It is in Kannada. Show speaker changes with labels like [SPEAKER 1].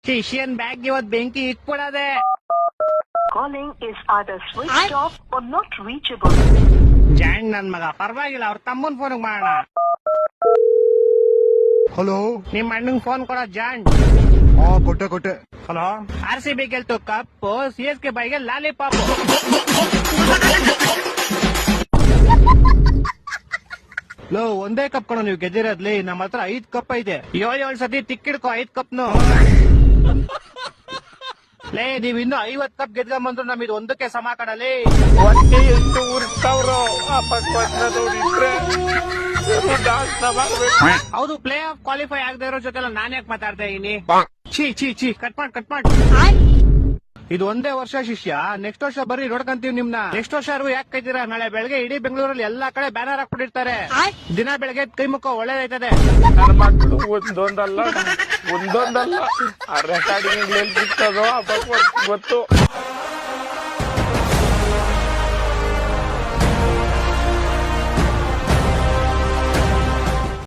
[SPEAKER 1] ಶಿಷ್ಯನ್ ಬ್ಯಾಗ್ ಇವತ್ ಬೆಂಕಿ ಇಟ್ಬಿಡದೆ.
[SPEAKER 2] Calling is either switched off or not reachable.
[SPEAKER 1] ಜಾಣ್ ನನ್ ಮಗ, ಪರವಾಗಿಲ್ಲ, ಅವ್ರ ತಮ್ಮನ್ ಫೋನ್ ಮಾಡೋಣ.
[SPEAKER 3] ಹಲೋ,
[SPEAKER 1] ನಿಮ್ ಅಣ್ಣಂಗ್ ಫೋನ್ ಕೊಡ ಜಾಣ್.
[SPEAKER 3] ಹಾ ಕೊಟ್ಟೆ.
[SPEAKER 1] ಹಲೋ, RCB ಗೆಲ್ತು ಕಪ್, CSK ಬೈಗೆ ಲಾಲಿಪಾಪ್. ಲೋ, ಒಂದೇ ಕಪ್ ಕಣೋ ನೀವು ಗೆದ್ದಿರೋದ್ಲಿ, ನಮ್ಮ ಹತ್ರ 5 ಕಪ್ ಐತೆ. 7 ಸತಿ ತಿಕ್ಕಿಡ್ಕೊ 5 ಕಪ್ನು. ಲೇ, ನೀವ್ ಇನ್ನು 50 ಕಪ್ ಗೆದ್ಕೊಂಬಂದ್ರು ನಮ್ದು ಒಂದಕ್ಕೆ ಸಮ ಕಣಲಿ.
[SPEAKER 4] ಹೊಟ್ಟೆ ಎಷ್ಟು ಉರ್ತಾವ್ರೋ ಇದ್ರೆ
[SPEAKER 1] ಹೌದು, ಪ್ಲೇ ಆಫ್ ಕ್ವಾಲಿಫೈ ಆಗದೆ ಇರೋ ಜೊತೆ ನಾನ್ ಯಾಕೆ ಮಾತಾಡ್ತಾ ಇದೀನಿ? ಚೀ ಕಟ್ ಮಾಡ್. ಇದು ಒಂದೇ ವರ್ಷ ಶಿಷ್ಯ, ನೆಕ್ಸ್ಟ್ ವರ್ಷ ಬರ್ರಿ ನೋಡ್ಕಂತೀವಿ ನಿಮ್ನ. ನೆಕ್ಸ್ಟ್ ವರ್ಷ ಯಾಕೆ ಕೈತೀರಾ? ನಾಳೆ ಬೆಳಗ್ಗೆ ಇಡೀ ಬೆಂಗಳೂರಲ್ಲಿ ಎಲ್ಲಾ ಕಡೆ ಬ್ಯಾನರ್ ಹಾಕ್ಬಿಟ್ಟಿರ್ತಾರೆ. ದಿನ ಬೆಳಗ್ಗೆ ಕೈ ಮುಖ ಒಳ್ಳೇದೈತದೆ.
[SPEAKER 4] ನನ್ನ ಮಕ್ಕಳು ಒಂದೊಂದಲ್ಲ ಆ ರೆಕಾರ್ಡಿಂಗ್ ಎಲ್ಲಿ ಸಿಗ್ತದೋ ಗೊತ್ತು.